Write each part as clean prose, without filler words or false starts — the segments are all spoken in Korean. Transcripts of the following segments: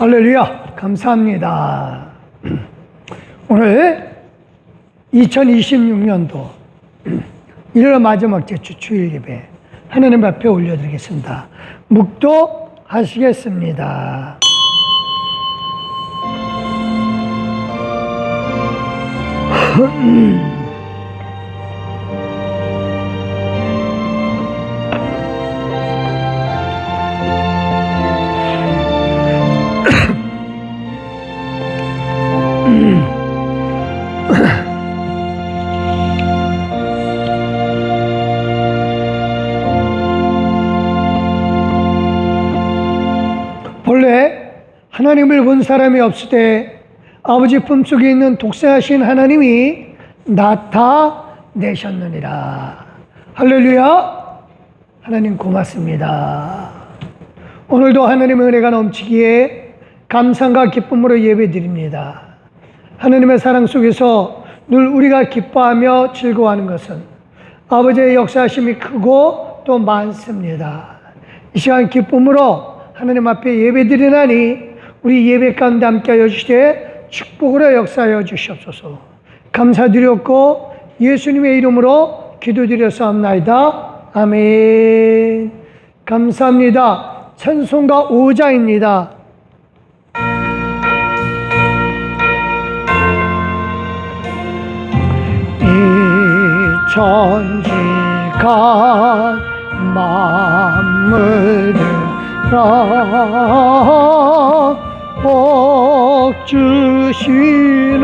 할렐루야, 감사합니다. 오늘 2026년도 1월 마지막 주 주일 예배 하나님 앞에 올려드리겠습니다. 묵도하시겠습니다. 본래 하나님을 본 사람이 없을 때 아버지 품속에 있는 독생하신 하나님이 나타내셨느니라. 할렐루야. 하나님 고맙습니다. 오늘도 하나님의 은혜가 넘치기에 감사과 기쁨으로 예배드립니다. 하나님의 사랑 속에서 늘 우리가 기뻐하며 즐거워하는 것은 아버지의 역사하심이 크고 또 많습니다. 이 시간 기쁨으로 하나님 앞에 예배드리나니 우리 예배 가운데 함께하여 주시되 축복으로 역사하여 주시옵소서. 감사드렸고 예수님의 이름으로 기도드렸사옵나이다. 아멘. 감사합니다. 찬송가 5장입니다. 이 천지간 만물들 복 주시는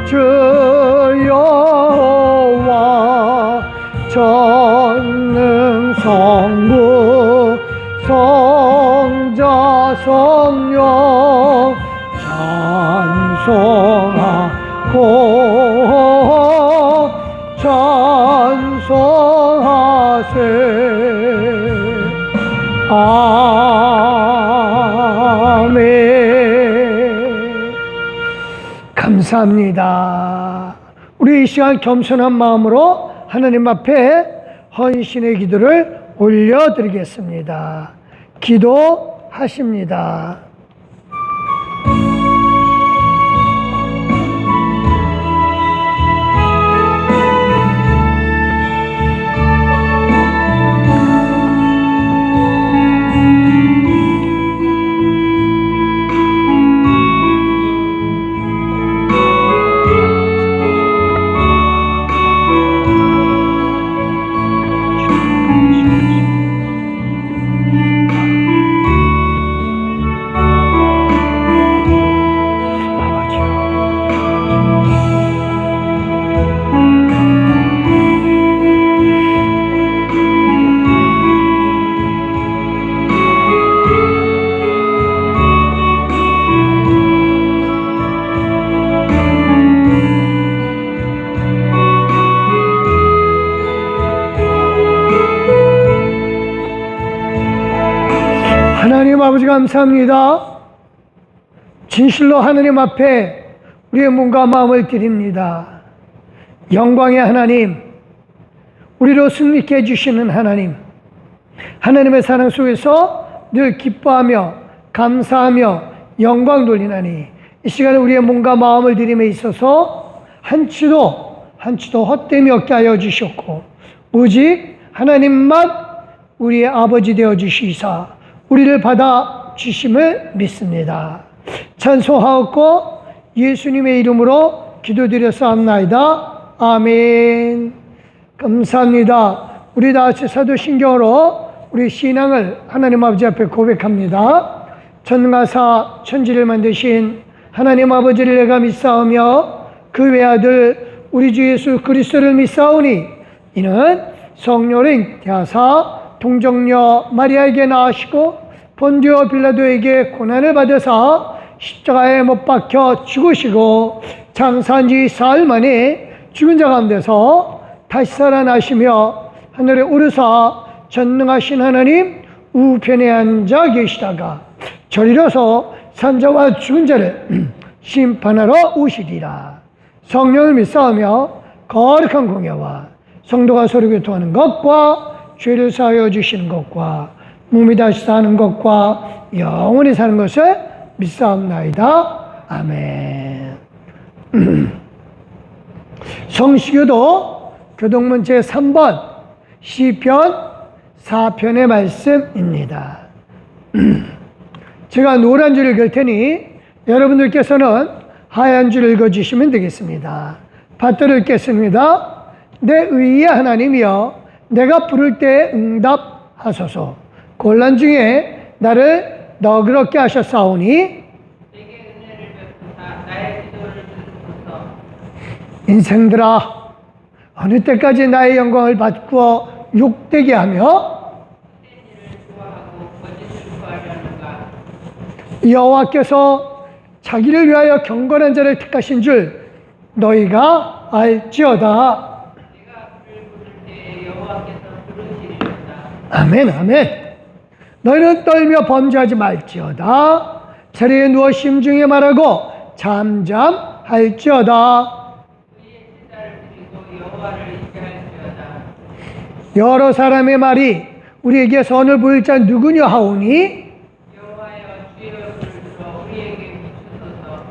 주 여호와 전능 성부 성자 성령 찬송하세. 아멘. 감사합니다. 우리 이 시간 겸손한 마음으로 하나님 앞에 헌신의 기도를 올려드리겠습니다. 기도하십니다. 하나님 아버지 감사합니다. 진실로 하나님 앞에 우리의 몸과 마음을 드립니다. 영광의 하나님, 우리로 승리케 해주시는 하나님, 하나님의 사랑 속에서 늘 기뻐하며 감사하며 영광 돌리나니 이 시간에 우리의 몸과 마음을 드림에 있어서 한치도 헛됨이 없게 하여 주셨고 오직 하나님만 우리의 아버지 되어 주시사 우리를 받아 주심을 믿습니다. 찬송하옵고 예수님의 이름으로 기도드렸사옵나이다. 아멘. 감사합니다. 우리 다 같이 사도신경으로 우리 신앙을 하나님 아버지 앞에 고백합니다. 전능하사 천지를 만드신 하나님 아버지를 내가 믿사오며 그 외아들 우리 주 예수 그리스도를 믿사오니 이는 성령을 대하사 동정녀 마리아에게 낳으시고 본디오 빌라도에게 고난을 받으사 십자가에 못 박혀 죽으시고 장사한 지 사흘 만에 죽은 자 가운데서 다시 살아나시며 하늘에 오르사 전능하신 하나님 우편에 앉아 계시다가 저리로서 산자와 죽은 자를 심판하러 오시리라. 성령을 믿사오며 거룩한 공예와 성도가 서로 교통하는 것과 죄를 사하여 주시는 것과 몸이 다시 사는 것과 영원히 사는 것을 믿사옵나이다. 아멘. 성시교도 교동문 제3번 시편 4편의 말씀입니다. 제가 노란 줄 읽을 테니 여러분들께서는 하얀 줄 읽어주시면 되겠습니다. 받들어 읽겠습니다. 내 의의 하나님이여, 내가 부를 때 응답하소서. 곤란 중에 나를 너그럽게 하셨사오니 내게 은혜를 베푸사 나의 기도를 들으소서. 인생들아, 어느 때까지 나의 영광을 바꾸어 욕되게 하며 된 일을 좋아하고 거짓을 구하려는가. 여호와께서 자기를 위하여 경건한 자를 택하신 줄 너희가 알지어다. 내가 그를 부를 때에 여호와께서 들으시리로다. 아멘, 아멘. 너희는 떨며 범죄하지 말지어다. 자리에 누워 심중에 말하고 잠잠할지어다. 그의 제사를 드리고 여호와를 의지할지어다. 여러 사람의 말이 우리에게 선을 보일 자 누구냐 하오니 여호와여, 주의 얼굴을 들어 우리에게 비추소서.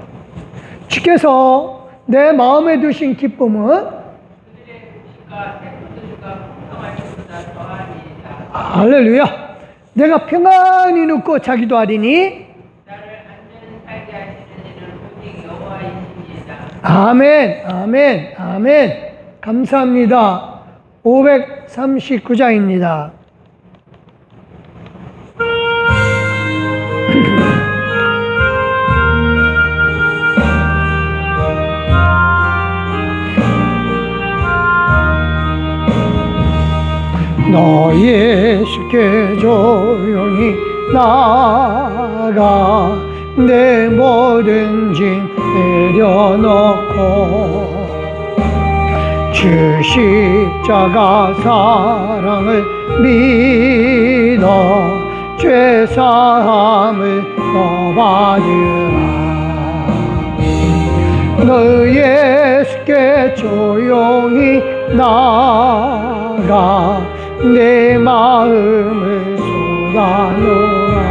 주께서 내 마음에 두신 기쁨은 그들의 음식과 새포도주가 풍성할 것보다 더하니이다. 할렐루야. 내가 평안히 눕고 자기도 하리니 나를 안전히 살게 하시는 이는 오직 여호와이시니이다. 아멘, 아멘, 아멘. 감사합니다. 539장입니다. 너 예수께 조용히 나아가 내 모든 짐 내려놓고 주 십자가 사랑을 믿어 죄사함을 너 받으라. 너 예수께 조용히 나아가 내 마음을 쏟아놓아.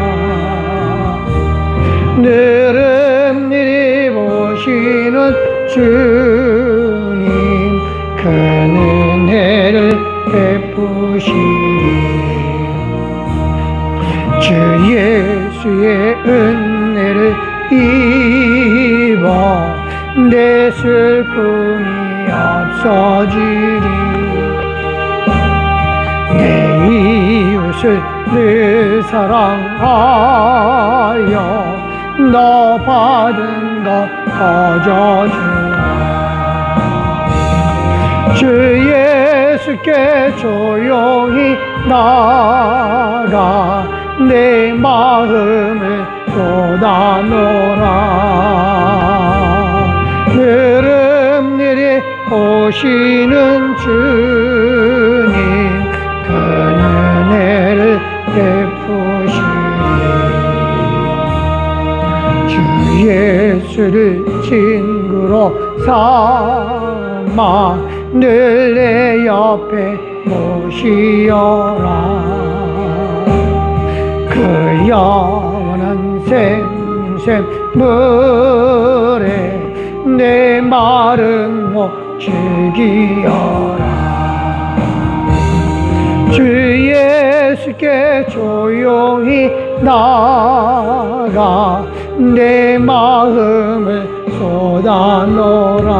늘은일이 보시는 주님 큰 은혜를 베푸시니 주 예수의 은혜를 입어 내 슬픔이 없어지리. 내 이웃을 늘 사랑하여 너 받은 것 거저주라. 주 예수께 조용히 나가 내 마음을 쏟아놓으라. 늘음일이 오시는 주님 큰 은혜를 베푸시니 주 예수를 친구로 삼아 늘 내 옆에 모시어라. 그 영원한 생명샘물에 내 마른 목 즐기어라. 주 예수께 조용히 나가 내 마음을 쏟아놓으라.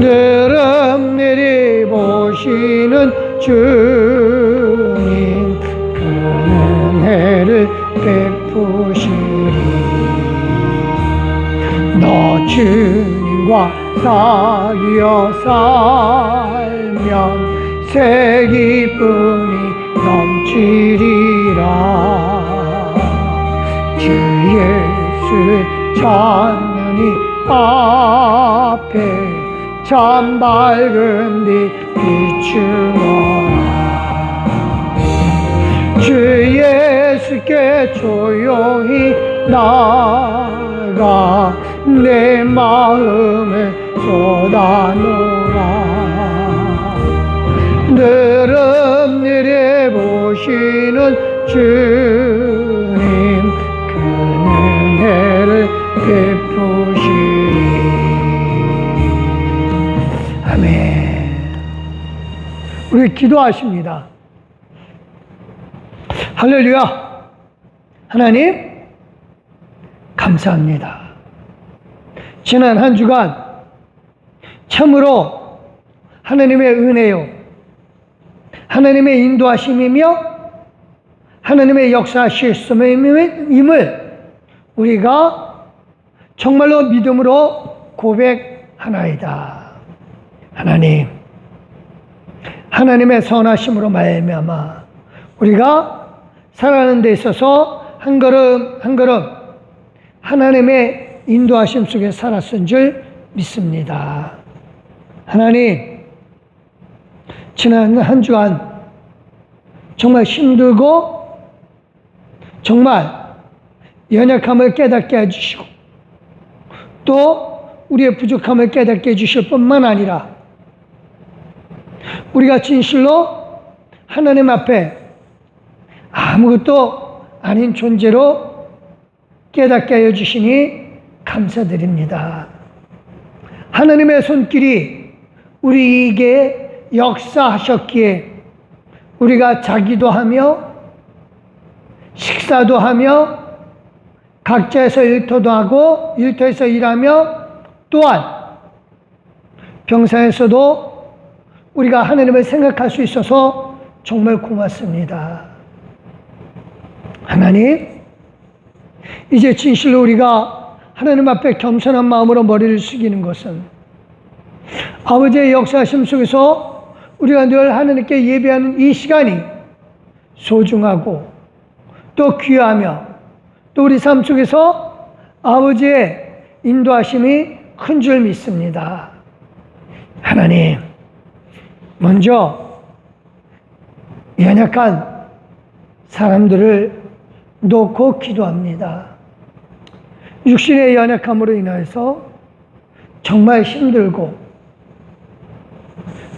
늘음일이 보시는 주님 큰 은혜를 베푸시리. 너 주님과 사귀어 살면 새 기쁨이 넘치리라. 주 예수를 찾는 이 앞에 참 밝은 빛 비추어라. 주 예수께 조용히 나가 내 마음을 쏟아놓으라. 늘은 내려보시는 주님 그 은혜를 베푸시리. 아멘. 우리 기도하십니다. 할렐루야. 하나님 감사합니다. 지난 한 주간 참으로 하나님의 은혜요, 하나님의 인도하심이며 하나님의 역사하심임을 우리가 정말로 믿음으로 고백하나이다. 하나님, 하나님의 선하심으로 말미암아 우리가 살아가는 데 있어서 한 걸음 한 걸음 하나님의 인도하심 속에 살았은 줄 믿습니다. 하나님, 지난 한 주간 정말 힘들고 정말 연약함을 깨닫게 해주시고 또 우리의 부족함을 깨닫게 해주실 뿐만 아니라 우리가 진실로 하나님 앞에 아무것도 아닌 존재로 깨닫게 하여 주시니 감사드립니다. 하나님의 손길이 우리에게 역사하셨기에 우리가 자기도 하며 식사도 하며 각자에서 일터도 하고 일터에서 일하며 또한 병상에서도 우리가 하나님을 생각할 수 있어서 정말 고맙습니다. 하나님, 이제 진실로 우리가 하나님 앞에 겸손한 마음으로 머리를 숙이는 것은 아버지의 역사하심 속에서 우리가 늘 하나님께 예배하는 이 시간이 소중하고 또 귀하며 또 우리 삶 속에서 아버지의 인도하심이 큰 줄 믿습니다. 하나님, 먼저 연약한 사람들을 놓고 기도합니다. 육신의 연약함으로 인해서 정말 힘들고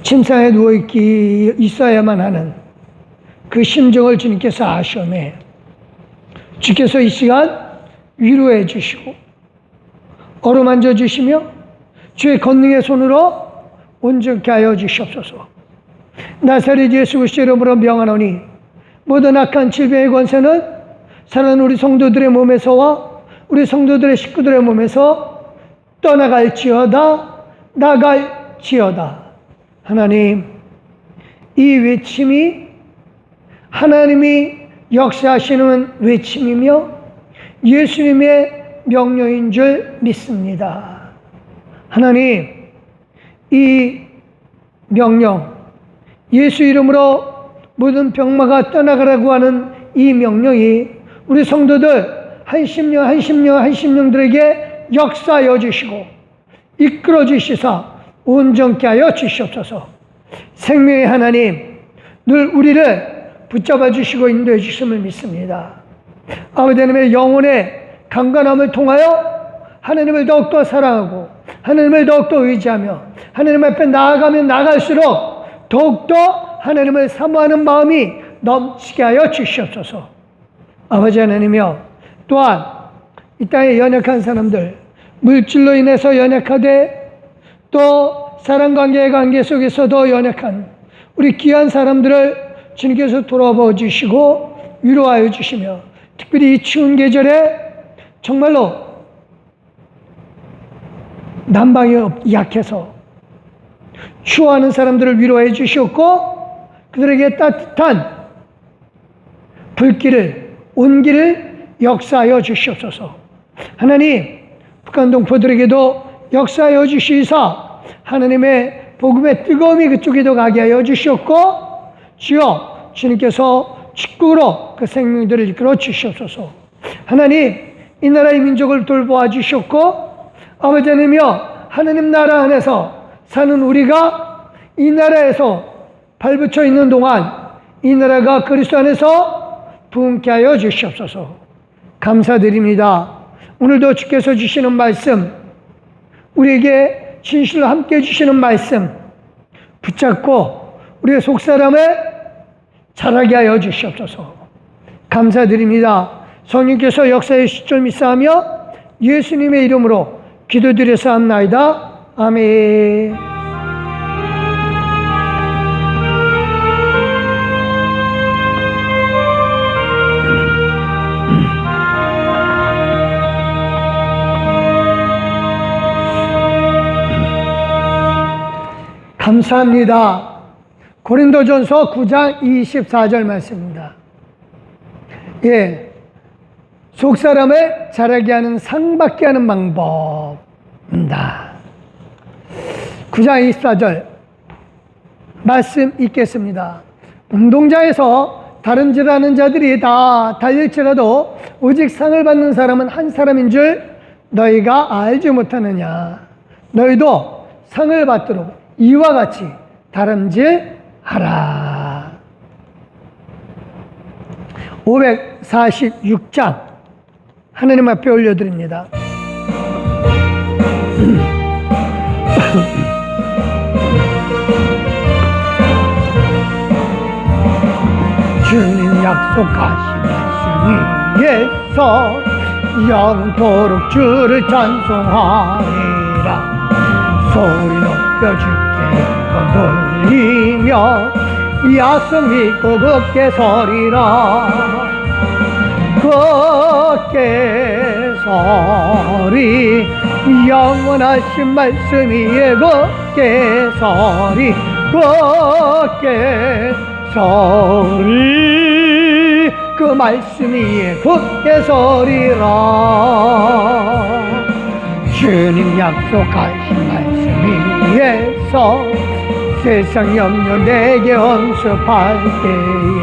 침상에 있어야만 하는 그 심정을 주님께서 아시오매 주께서 이 시간 위로해 주시고 어루만져 주시며 주의 권능의 손으로 온전케 하여 주시옵소서. 나사렛 예수 그리스도 이름으로 명하노니 모든 악한 질병의 권세는 사랑하는 우리 성도들의 몸에서와 우리 성도들의 식구들의 몸에서 떠나갈지어다, 나갈지어다. 하나님, 이 외침이 하나님이 역사하시는 외침이며 예수님의 명령인 줄 믿습니다. 하나님, 이 명령, 예수 이름으로 모든 병마가 떠나가라고 하는 이 명령이 우리 성도들 한 심령들에게 역사하여 주시고 이끌어 주시사 온전케 하여 주시옵소서. 생명의 하나님, 늘 우리를 붙잡아 주시고 인도해 주심을 믿습니다. 아버지 하나님의 영혼의 강건함을 통하여 하나님을 더욱더 사랑하고 하나님을 더욱더 의지하며 하나님 앞에 나아가면 나갈수록 더욱더 하나님을 사모하는 마음이 넘치게 하여 주시옵소서. 아버지 하나님이여, 또한 이 땅에 연약한 사람들, 물질로 인해서 연약하되 또 사랑관계의 관계 속에서도 연약한 우리 귀한 사람들을 주님께서 돌아봐 주시고 위로하여 주시며 특별히 이 추운 계절에 정말로 난방이 약해서 추워하는 사람들을 위로해 주시옵고 그들에게 따뜻한 불길을, 온기를 역사하여 주시옵소서. 하나님, 북한 동포들에게도 역사하여 주시사 하나님의 복음의 뜨거움이 그쪽에도 가게 하여 주시옵고 주여 주님께서 축복으로 그 생명들을 이끌어 주시옵소서. 하나님, 이 나라의 민족을 돌보아 주시옵고 아버지 하나님이여, 하나님 나라 안에서 사는 우리가 이 나라에서 발붙여 있는 동안 이 나라가 그리스도 안에서 부흥케 하여 주시옵소서. 감사드립니다. 오늘도 주께서 주시는 말씀, 우리에게 진실로 함께 해주시는 말씀 붙잡고 우리의 속사람을 자라게 하여 주시옵소서. 감사드립니다. 성령께서 역사의 시점 있사하며 예수님의 이름으로 기도드렸사옵나이다. 아멘. 감사합니다. 고린도전서 9장 24절 말씀입니다. 예, 속사람을 자라게 하는 상받게 하는 방법입니다. 9장 24절 말씀 읽겠습니다. 운동장에서 다름질하는 자들이 다 달릴지라도 오직 상을 받는 사람은 한 사람인 줄 너희가 알지 못하느냐. 너희도 상을 받도록 이와 같이 다름질하라. 546장 하나님 앞에 올려드립니다. 주님 약속하신 말씀 위에서 영토록 주를 찬송하리라. 소리 높여 주께 돌리며 약속 믿고 굳게 서리라. 굳게 서리. 영원하신 말씀 위에 굳게 서리. 굳게 서리. 그 말씀 위에 굳게 서리라. 주님 약속하신 말씀 위에서 세상 염려 내게 언습할 때에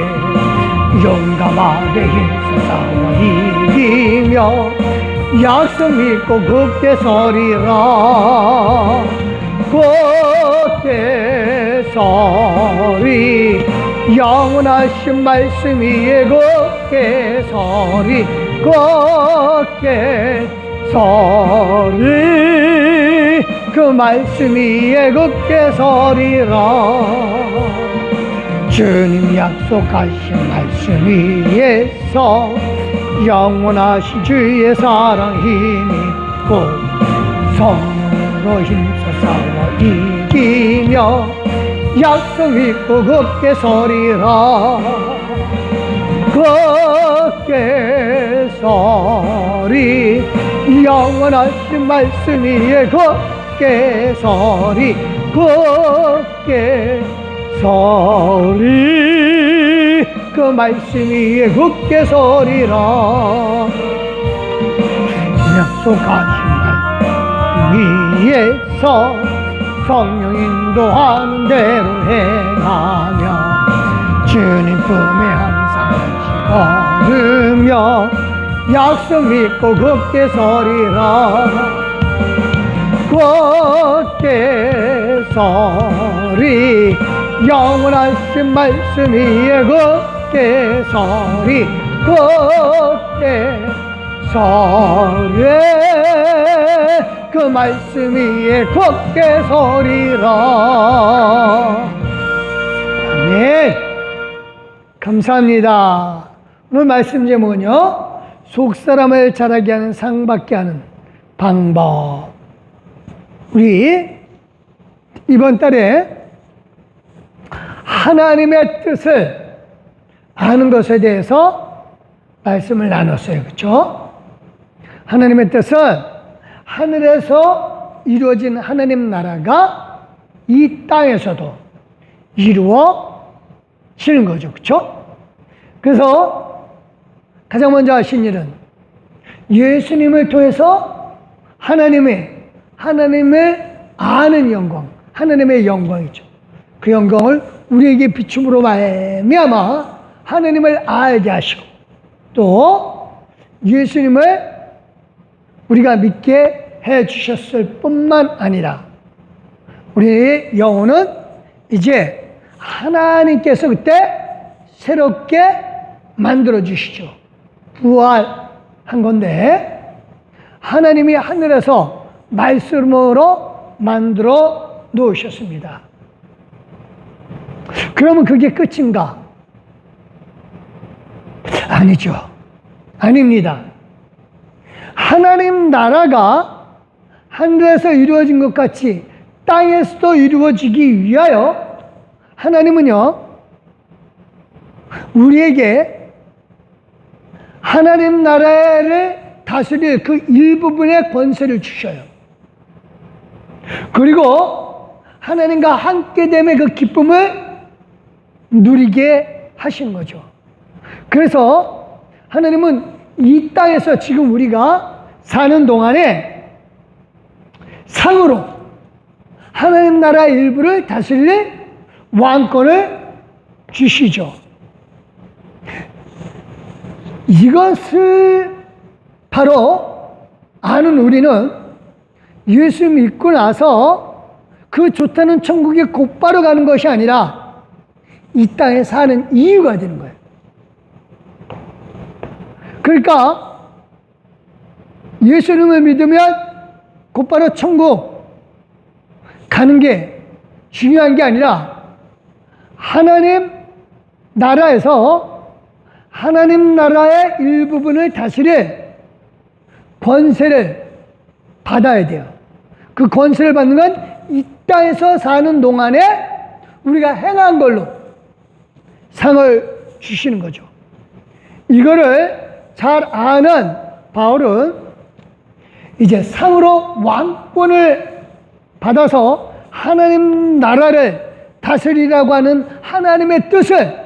용감하게 힘써 싸워 이기며 약속 믿고 굳게 서리라. 굳게 서리. 영원하신 말씀 위에 굳게 서리. 굳게 서리. 그 말씀 위에 굳게 서리라. 주님 약속하신 말씀 위에서 영원하신 주의 사랑 힘있고 성령으로 힘써 싸워 이기며 약속 믿고 굳게 서리라. 굳게 서리. 영원하신 말씀 위에 굳게 서리. 굳게 서리. 그 말씀 위에 굳게 서리라. 약속하신 말씀 위에서 성령 인도하는 대로 행하며 주님 품에 항상 걸으며 약속 믿고 굳게 서리라. 굳게 서리. 영원하신 말씀 위에 굳게 서리. 굳게 서리. 그 말씀 위에 굳게 서리라. 아멘. 감사합니다. 오늘 말씀 제목은요, 속사람을 자라게 하는 상받게 하는 방법. 우리 이번 달에 하나님의 뜻을 아는 것에 대해서 말씀을 나눴어요. 그렇죠? 하나님의 뜻은 하늘에서 이루어진 하나님 나라가 이 땅에서도 이루어지는 거죠. 그렇죠? 그래서 가장 먼저 하신 일은 예수님을 통해서 하나님을 아는 영광, 하나님의 영광이죠. 그 영광을 우리에게 비춤으로 말미암아 하나님을 알게 하시고 또 예수님을 우리가 믿게 해 주셨을 뿐만 아니라 우리의 영혼은 이제 하나님께서 그때 새롭게 만들어 주시죠. 부활한 건데 하나님이 하늘에서 말씀으로 만들어 놓으셨습니다. 그러면 그게 끝인가? 아니죠. 아닙니다. 하나님 나라가 하늘에서 이루어진 것 같이 땅에서도 이루어지기 위하여 하나님은요, 우리에게 하나님 나라를 다스릴 그 일부분의 권세를 주셔요. 그리고 하나님과 함께 됨의 그 기쁨을 누리게 하신 거죠. 그래서 하나님은 이 땅에서 지금 우리가 사는 동안에 상으로 하나님 나라의 일부를 다스릴 왕권을 주시죠. 이것을 바로 아는 우리는 예수 믿고 나서 그 좋다는 천국에 곧바로 가는 것이 아니라 이 땅에 사는 이유가 되는 거예요. 그러니까 예수님을 믿으면 곧바로 천국 가는 게 중요한 게 아니라 하나님 나라에서 하나님 나라의 일부분을 다스릴 권세를 받아야 돼요. 그 권세를 받는 건 이 땅에서 사는 동안에 우리가 행한 걸로 상을 주시는 거죠. 이거를 잘 아는 바울은 이제 상으로 왕권을 받아서 하나님 나라를 다스리라고 하는 하나님의 뜻을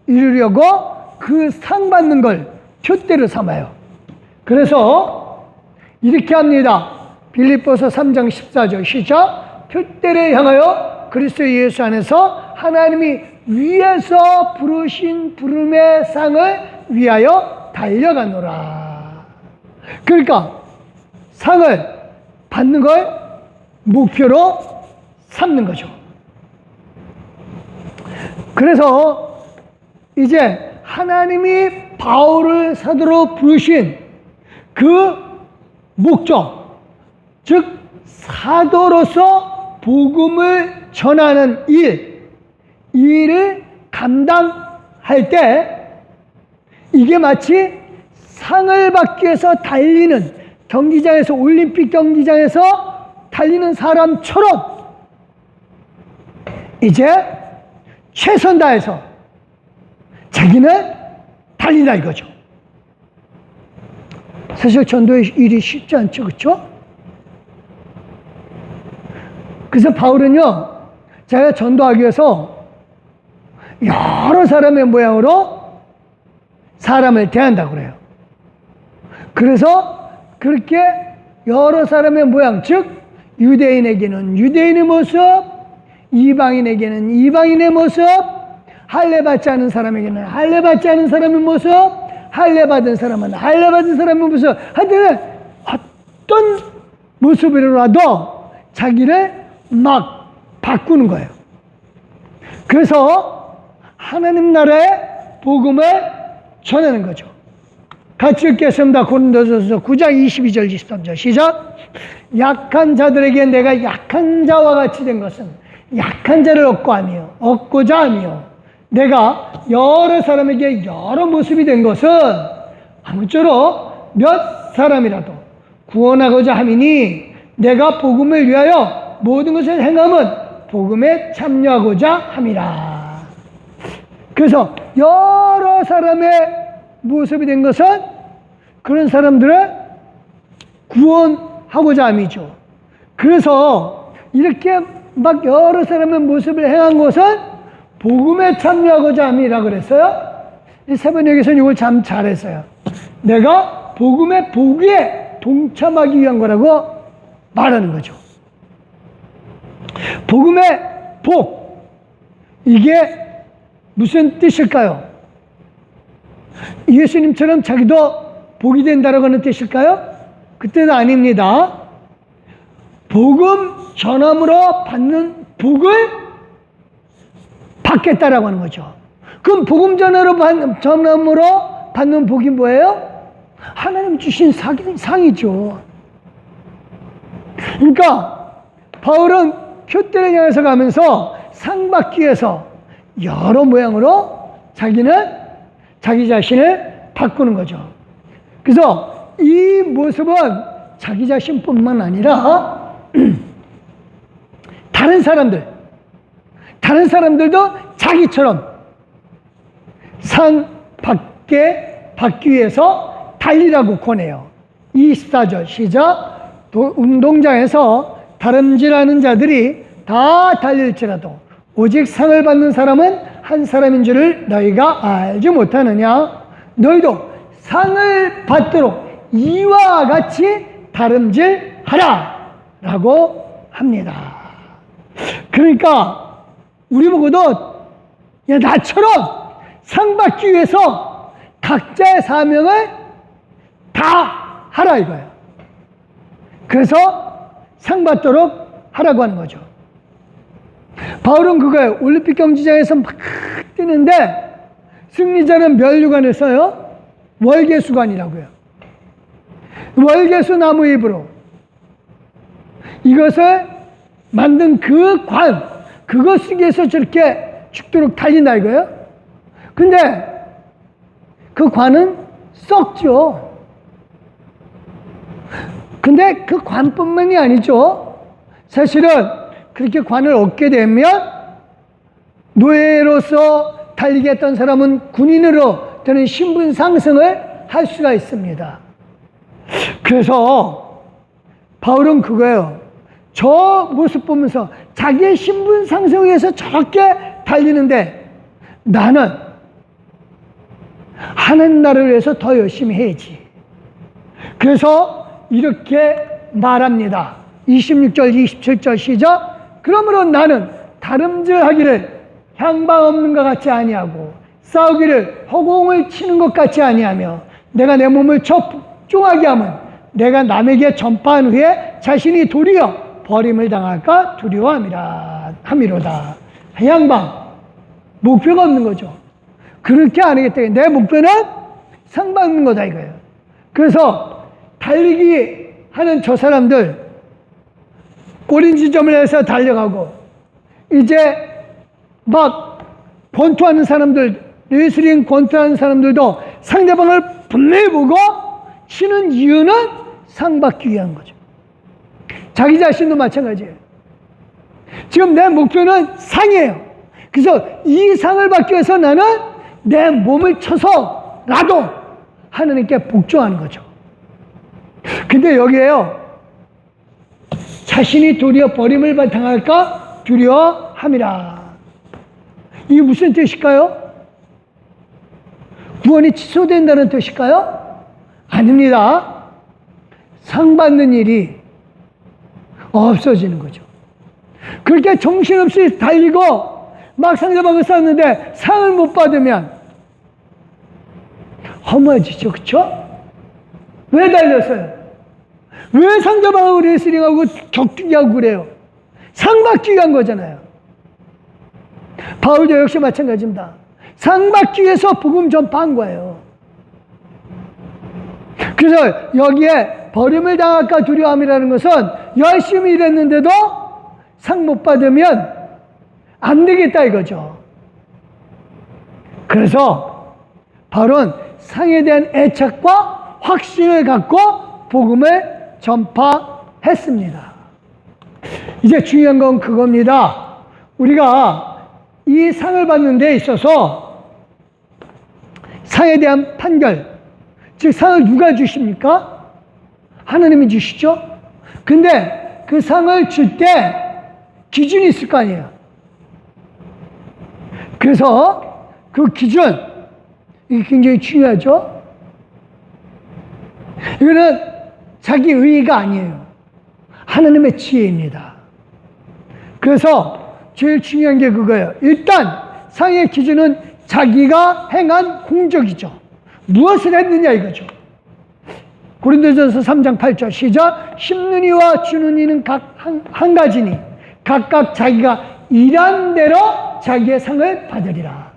이루려고 그 상 받는 걸 표대로 삼아요. 그래서 이렇게 합니다. 빌립보서 3장 14절 시작. 표대를 향하여 그리스도 예수 안에서 하나님이 위에서 부르신 부름의 상을 위하여 달려가노라. 그러니까 상을 받는 걸 목표로 삼는 거죠. 그래서 이제 하나님이 바울을 사도로 부르신 그 목적, 즉 사도로서 복음을 전하는 일을 감당할 때 이게 마치 상을 받기 위해서 달리는 경기장에서, 올림픽 경기장에서 달리는 사람처럼 이제 최선 다해서 자기는 달린다 이거죠. 사실 전도의 일이 쉽지 않죠, 그렇죠? 그래서 바울은요, 자기가 전도하기 위해서 여러 사람의 모양으로 사람을 대한다고 그래요. 그래서 그렇게 여러 사람의 모양, 즉 유대인에게는 유대인의 모습, 이방인에게는 이방인의 모습, 할례받지 않은 사람에게는 할례받지 않은 사람의 모습, 할례받은 사람은 할례받은 사람의 모습, 하여튼 어떤 모습으로라도 자기를 막 바꾸는 거예요. 그래서 하나님 나라의 복음을 전하는 거죠. 같이 읽겠습니다. 고린도전서 9장 22절 23절 시작. 약한 자들에게 내가 약한 자와 같이 된 것은 약한 자를 얻고자 하며 내가 여러 사람에게 여러 모습이 된 것은 아무쪼록 몇 사람이라도 구원하고자 함이니 내가 복음을 위하여 모든 것을 행함은 복음에 참여하고자 함이라. 그래서 여러 사람의 모습이 된 것은 그런 사람들을 구원하고자 함이죠. 그래서 이렇게 막 여러 사람의 모습을 행한 것은 복음에 참여하고자 함이라 그랬어요. 이 세번역에서는 이걸 참 잘했어요. 내가 복음의 복에 동참하기 위한 거라고 말하는 거죠. 복음의 복, 이게 무슨 뜻일까요? 예수님처럼 자기도 복이 된다라고 하는 뜻일까요? 그 뜻은 아닙니다. 복음 전함으로 받는 복을 받겠다라고 하는 거죠. 그럼 복음 전함으로 받는 복이 뭐예요? 하나님 주신 상이죠. 그러니까 바울은 표대를 향해서 가면서 상 받기 위해서 여러 모양으로 자기 자신을 바꾸는 거죠. 그래서 이 모습은 자기 자신뿐만 아니라 다른 사람들도 자기처럼 상 받기 위해서 달리라고 권해요. 24절 시작. 운동장에서 다름질하는 자들이 다 달릴지라도 오직 상을 받는 사람은 한 사람인 줄을 너희가 알지 못하느냐. 너희도 상을 받도록 이와 같이 다름질하라 라고 합니다. 그러니까 우리 보고도 야, 나처럼 상 받기 위해서 각자의 사명을 다 하라 이거예요. 그래서 상 받도록 하라고 하는 거죠. 바울은 그거예요. 올림픽 경기장에서 막 뛰는데 승리자는 면류관을 써요. 월계수관이라고요. 월계수 나무 잎으로 이것을 만든 그 관, 그거 쓰기 위해서 저렇게 죽도록 달린다 이거예요. 근데 그 관은 썩죠. 근데 그 관뿐만이 아니죠. 사실은 그렇게 관을 얻게 되면 노예로서 달리게 했던 사람은 군인으로 되는 신분 상승을 할 수가 있습니다. 그래서 바울은 그거예요. 저 모습 보면서 자기의 신분 상승을 위해서 저렇게 달리는데 나는 하는 나라를 위해서 더 열심히 해야지. 그래서 이렇게 말합니다. 26절 27절 시작. 그러므로 나는 다름질하기를 향방 없는 것 같이 아니하고 싸우기를 허공을 치는 것 같이 아니하며 내가 내 몸을 복종하게 하면 내가 남에게 전파한 후에 자신이 도리어 버림을 당할까 두려워함이로다. 향방 목표가 없는 거죠. 그렇게 안 하기 때문에 내 목표는 상 받는 거다 이거예요. 그래서 달리기 하는 저 사람들 꼬린 지점을 해서 달려가고 이제 막 권투하는 사람들, 레슬링 권투하는 사람들도 상대방을 분명히 보고 치는 이유는 상 받기 위한 거죠. 자기 자신도 마찬가지예요. 지금 내 목표는 상이에요. 그래서 이 상을 받기 위해서 나는 내 몸을 쳐서라도 하나님께 복종하는 거죠. 근데 여기에요. 자신이 도리어 버림을 당할까 두려워함이라. 이게 무슨 뜻일까요? 구원이 취소된다는 뜻일까요? 아닙니다. 상 받는 일이 없어지는 거죠. 그렇게 정신없이 달리고 막 상대방을 싸웠는데 상을 못 받으면 허무해지죠. 그렇죠? 왜 달렸어요? 왜 상대방하고 레슬링하고 격투기하고 그래요? 상 받기 위한 거잖아요. 바울도 역시 마찬가지입니다. 상 받기 위해서 복음 전파한 거예요. 그래서 여기에 버림을 당할까 두려움이라는 것은 열심히 일했는데도 상 못 받으면 안 되겠다 이거죠. 그래서 바울은 상에 대한 애착과 확신을 갖고 복음을 전파했습니다. 이제 중요한 건 그겁니다. 우리가 이 상을 받는 데 있어서 상에 대한 판결, 즉 상을 누가 주십니까? 하나님이 주시죠. 근데 그 상을 줄 때 기준이 있을 거 아니에요. 그래서 그 기준, 이게 굉장히 중요하죠. 이거는 자기 의의가 아니에요. 하나님의 지혜입니다. 그래서 제일 중요한 게 그거예요. 일단 상의 기준은 자기가 행한 공적이죠. 무엇을 했느냐 이거죠. 고린도전서 3장 8절 시작. 심는 이와 주는 이는 각 한 가지니 각각 자기가 일한 대로 자기의 상을 받으리라.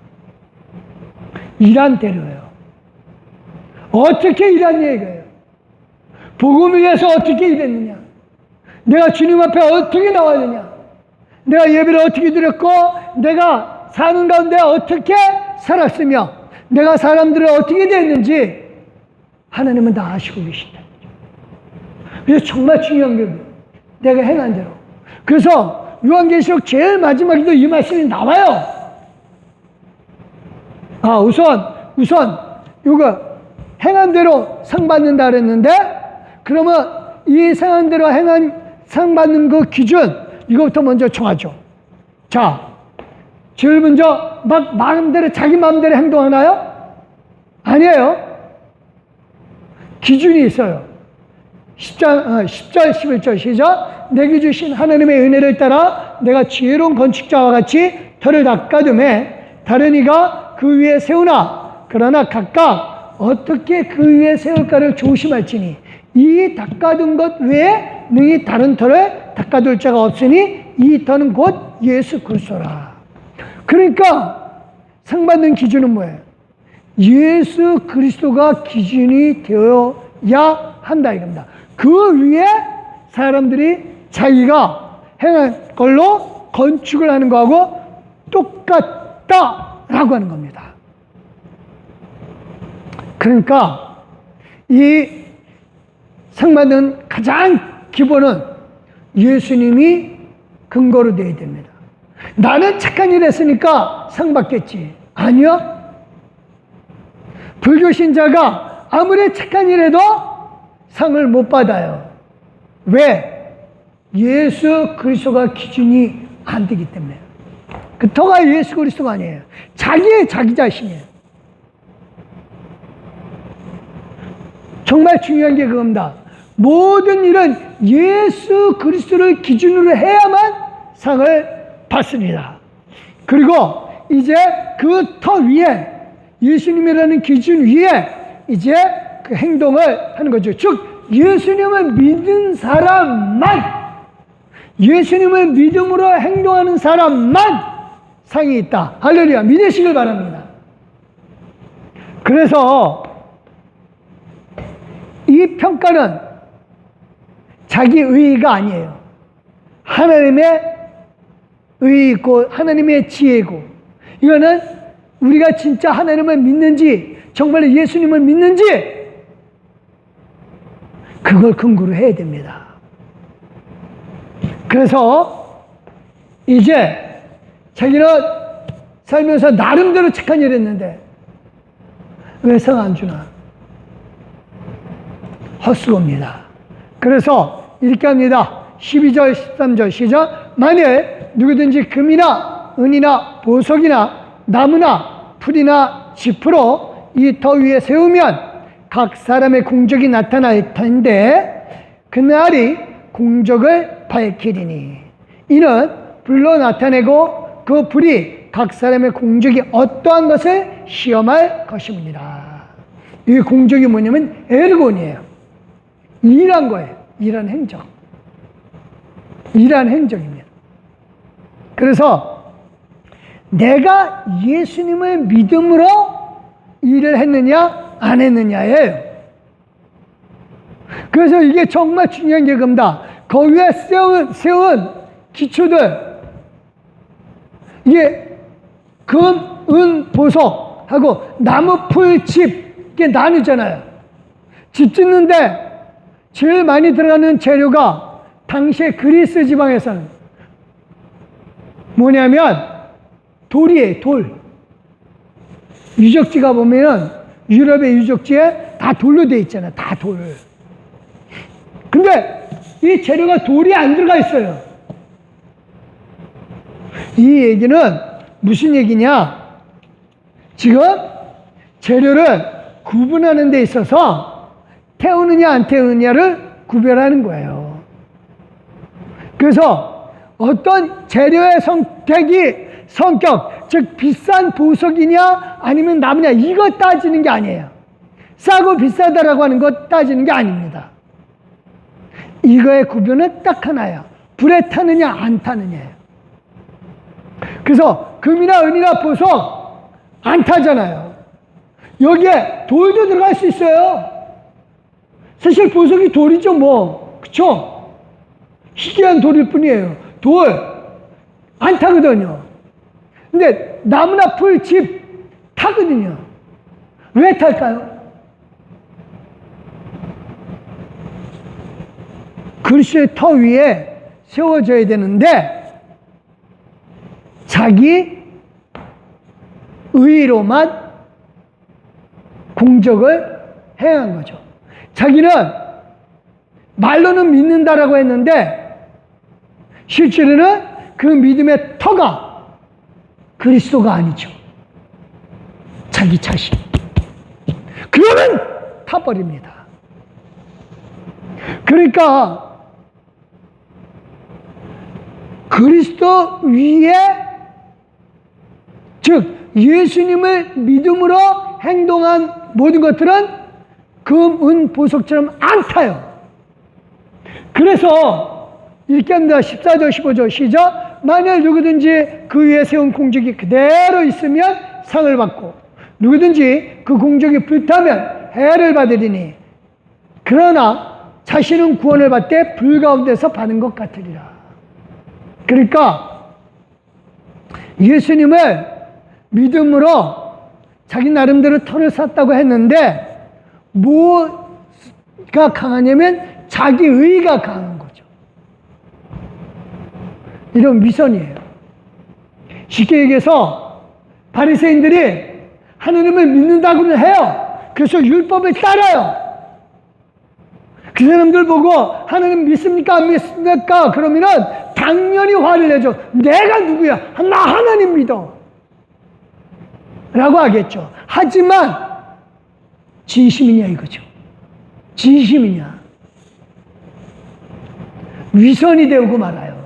일한 대로예요. 어떻게 일하냐 이거예요. 복음을 위해서 어떻게 일했느냐. 내가 주님 앞에 어떻게 나왔느냐. 내가 예배를 어떻게 드렸고 내가 사는 가운데 어떻게 살았으며 내가 사람들을 어떻게 대했는지 하나님은 다 아시고 계신다. 그래서 정말 중요한 게 내가 행한 대로. 그래서 요한계시록 제일 마지막에도 이 말씀이 나와요. 우선 이거 행한 대로 상 받는다 그랬는데, 그러면 이 행한 대로 상 받는 그 기준, 이거부터 먼저 정하죠. 자, 제일 먼저 자기 마음대로 행동하나요? 아니에요. 기준이 있어요. 10절, 11절 시작. 내게 주신 하나님의 은혜를 따라 내가 지혜로운 건축자와 같이 터를 닦아둠에 다른 이가 그 위에 세우나 그러나 각각 어떻게 그 위에 세울까를 조심할지니 이 닦아둔 것 외에 능히 다른 터를 닦아둘 자가 없으니 이 터는 곧 예수 그리스도라. 그러니까 상 받는 기준은 뭐예요? 예수 그리스도가 기준이 되어야 한다 이겁니다. 그 위에 사람들이 자기가 행한 걸로 건축을 하는 거하고 똑같다라고 하는 겁니다. 그러니까 이 상 받는 가장 기본은 예수님이 근거로 되어야 됩니다. 나는 착한 일 했으니까 상 받겠지. 아니요. 불교 신자가 아무리 착한 일 해도 상을 못 받아요. 왜? 예수 그리스도가 기준이 안 되기 때문에. 그 터가 예수 그리스도가 아니에요. 자기 자신이에요. 정말 중요한 게 그겁니다. 모든 일은 예수 그리스도를 기준으로 해야만 상을 받습니다. 그리고 이제 그 터 위에 예수님이라는 기준 위에 이제 그 행동을 하는 거죠. 즉 예수님을 믿은 사람만, 예수님을 믿음으로 행동하는 사람만 상이 있다. 할렐루야. 믿으시길 바랍니다. 그래서 이 평가는 자기 의의가 아니에요. 하나님의 의의고 하나님의 지혜고, 이거는 우리가 진짜 하나님을 믿는지 정말 예수님을 믿는지 그걸 근거로 해야 됩니다. 그래서 이제 자기는 살면서 나름대로 착한 일 했는데 왜 상 안 주나? 헛수고입니다. 그래서 이렇게 합니다. 12절 13절 시작. 만일 누구든지 금이나 은이나 보석이나 나무나 풀이나 짚으로 이 터 위에 세우면 각 사람의 공적이 나타날 텐데 그날이 공적을 밝히리니 이는 불로 나타내고 그 불이 각 사람의 공적이 어떠한 것을 시험할 것입니다. 이 공적이 뭐냐면 에르곤이에요. 일한 거예요. 일한 행적. 일한 행적입니다. 그래서 내가 예수님을 믿음으로 일을 했느냐 안 했느냐예요. 그래서 이게 정말 중요한 게 그겁니다. 거기에 세운 기초들, 이게 금, 은, 보석하고 나무, 풀, 집 이게 나누잖아요. 집 짓는데 제일 많이 들어가는 재료가 당시에 그리스 지방에서는 뭐냐면 돌이에요. 돌. 유적지가 보면은 유럽의 유적지에 다 돌로 돼 있잖아요. 다 돌. 근데 이 재료가 돌이 안 들어가 있어요. 이 얘기는 무슨 얘기냐? 지금 재료를 구분하는 데 있어서 태우느냐 안 태우느냐를 구별하는 거예요. 그래서 어떤 재료의 성격, 즉 비싼 보석이냐 아니면 나무냐 이거 따지는 게 아니에요. 싸고 비싸다라고 하는 거 따지는 게 아닙니다. 이거의 구별은 딱 하나예요. 불에 타느냐 안 타느냐예요. 그래서 금이나 은이나 보석 안 타잖아요. 여기에 돌도 들어갈 수 있어요. 사실 보석이 돌이죠 뭐. 그쵸? 희귀한 돌일 뿐이에요. 돌 안 타거든요. 근데 나무나 풀, 집 타거든요. 왜 탈까요? 그리스도의 터 위에 세워져야 되는데 자기 의로만 공적을 행한 거죠. 자기는 말로는 믿는다라고 했는데 실제로는 그 믿음의 터가 그리스도가 아니죠. 자기 자신. 그러면 타버립니다. 그러니까 그리스도 위에, 즉 예수님을 믿음으로 행동한 모든 것들은 금, 은, 보석처럼 안 타요. 그래서 이렇게 합니다. 14절 15절 시작. 만약 누구든지 그 위에 세운 공적이 그대로 있으면 상을 받고 누구든지 그 공적이 불타면 해를 받으리니 그러나 자신은 구원을 받되 불 가운데서 받은 것 같으리라. 그러니까 예수님을 믿음으로 자기 나름대로 터를 샀다고 했는데 뭐가 강하냐면 자기 의가 강한 거죠. 이런 위선이에요. 쉽게 얘기해서 바리새인들이 하느님을 믿는다고는 해요. 그래서 율법을 따라요. 그 사람들 보고 하느님 믿습니까? 안 믿습니까? 그러면은 당연히 화를 내죠. 내가 누구야? 나 하나님 믿어. 라고 하겠죠. 하지만 진심이냐 이거죠. 진심이냐. 위선이 되고 말아요.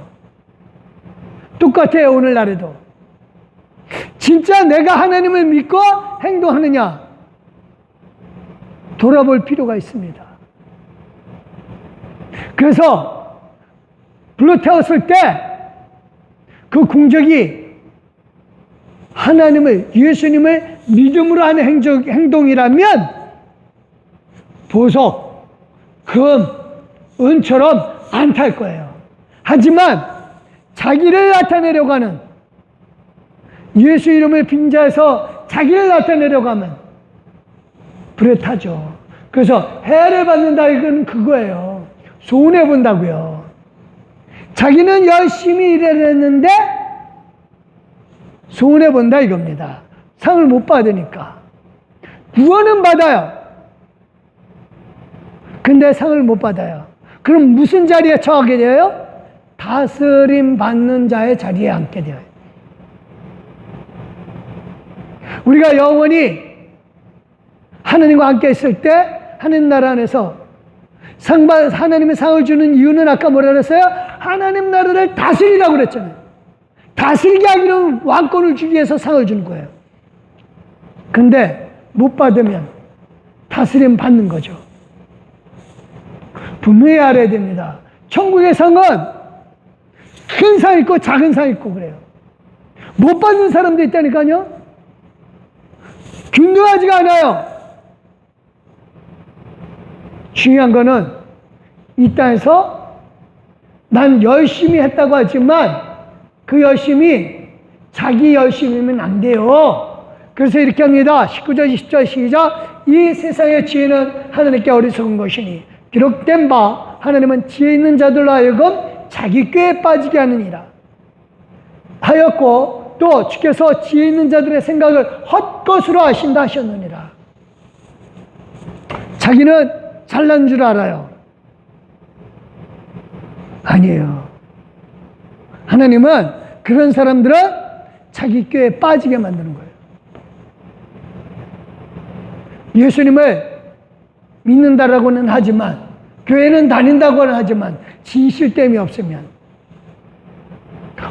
똑같아요. 오늘날에도. 진짜 내가 하나님을 믿고 행동하느냐 돌아볼 필요가 있습니다. 그래서 불러태웠을 때 그 공적이 하나님을, 예수님을 믿음으로 하는 행동이라면 보석, 금, 은처럼 안 탈 거예요. 하지만 자기를 나타내려고 하는, 예수 이름을 빙자해서 자기를 나타내려고 하면 불에 타죠. 그래서 해를 받는다 이건 그거예요. 손해본다고요. 자기는 열심히 일했는데 손해본다 이겁니다. 상을 못 받으니까. 구원은 받아요. 근데 상을 못 받아요. 그럼 무슨 자리에 처하게 돼요? 다스림 받는 자의 자리에 앉게 돼요. 우리가 영원히 하나님과 함께 있을 때 하나님 나라 안에서 하나님의 상을 주는 이유는 아까 뭐라 그랬어요? 하나님 나라를 다스리라고 그랬잖아요. 다스리게 하기는 왕권을 주기 위해서 상을 주는 거예요. 근데 못 받으면 다스림 받는 거죠. 분명히 알아야 됩니다. 천국의 상은 큰 상 있고 작은 상 있고 그래요. 못 받는 사람도 있다니까요. 균등하지가 않아요. 중요한 거는 이 땅에서 난 열심히 했다고 하지만 그 열심이 자기 열심이면 안 돼요. 그래서 이렇게 합니다. 19절 20절 시작. 이 세상의 지혜는 하나님께 어리석은 것이니 기록된 바 하나님은 지혜 있는 자들로 하여금 자기 꾀에 빠지게 하느니라 하였고 또 주께서 지혜 있는 자들의 생각을 헛것으로 하신다 하셨느니라. 자기는 잘난 줄 알아요. 아니에요. 하나님은 그런 사람들은 자기 꾀에 빠지게 만드는 거예요. 예수님을 믿는다라고는 하지만, 교회는 다닌다고는 하지만 진실됨이 없으면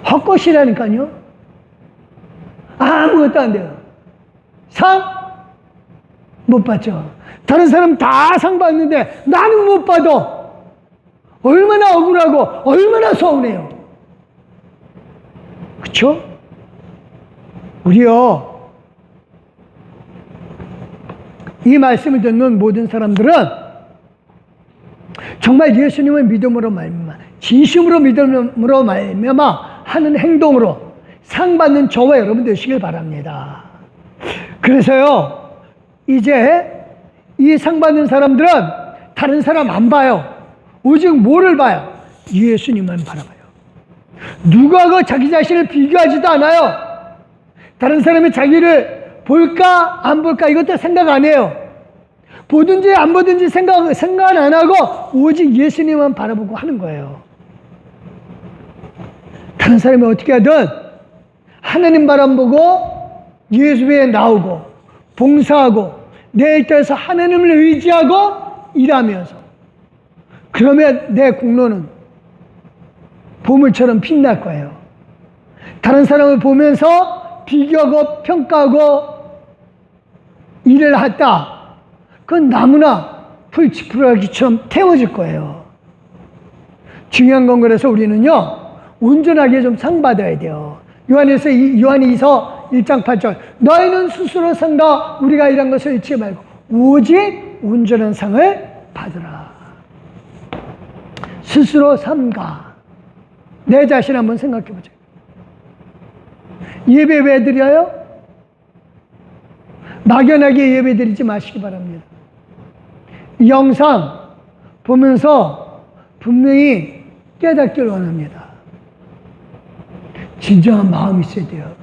헛것이라니까요. 아무것도 안 돼요. 상 못 받죠. 다른 사람 다 상 받는데 나는 못 받아. 얼마나 억울하고 얼마나 서운해요. 그쵸? 우리요, 이 말씀을 듣는 모든 사람들은 정말 예수님을 믿음으로 말미암아, 진심으로 믿음으로 말미암아 하는 행동으로 상 받는 저와 여러분 되시길 바랍니다. 그래서요, 이제 이 상 받는 사람들은 다른 사람 안 봐요. 오직 뭐를 봐요? 예수님만 바라봐요. 누가 그 자기 자신을 비교하지도 않아요. 다른 사람이 자기를 볼까 안 볼까 이것도 생각 안 해요. 보든지 안 보든지 생각 안 하고 오직 예수님만 바라보고 하는 거예요. 다른 사람이 어떻게 하든 하나님 바라보고 예수에 나오고 봉사하고 내 일터에서 하나님을 의지하고 일하면서, 그러면 내 공로는 보물처럼 빛날 거예요. 다른 사람을 보면서 비교하고 평가하고 일을 했다, 그건 나무나 풀지푸라기처럼 태워질 거예요. 중요한 건 그래서 우리는요, 온전하게 좀 상 받아야 돼요. 요한이서 1장 8절, 너희는 스스로 상다 우리가 이런 것을 잃지 말고 오직 온전한 상을 받으라. 스스로 삼가. 내 자신 한번 생각해 보자. 예배 왜 드려요? 막연하게 예배 드리지 마시기 바랍니다. 이 영상 보면서 분명히 깨닫기를 원합니다. 진정한 마음이 있어야 돼요.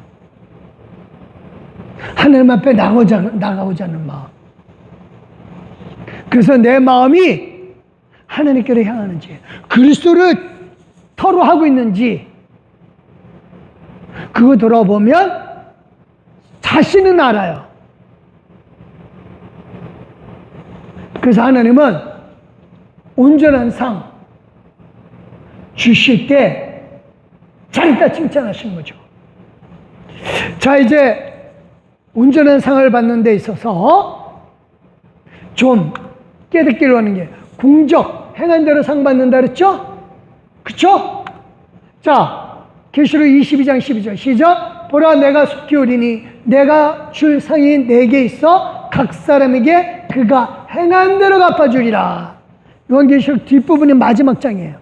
하나님 앞에 나가고자 하는 마음. 그래서 내 마음이 하나님께로 향하는지, 그리스도를 터로 하고 있는지, 그거 돌아보면 자신은 알아요. 그래서 하나님은 온전한 상 주실 때 잘했다 칭찬하시는 거죠. 자, 이제 온전한 상을 받는 데 있어서 좀 깨닫기로 하는 게, 공적, 행한 대로 상 받는다 그랬죠? 그쵸? 자, 계시록 22장 12절 시작. 보라, 내가 속히 오리니 내가 줄 상이 내게 있어 각 사람에게 그가 행한 대로 갚아주리라. 요한계시록 뒷부분이 마지막 장이에요.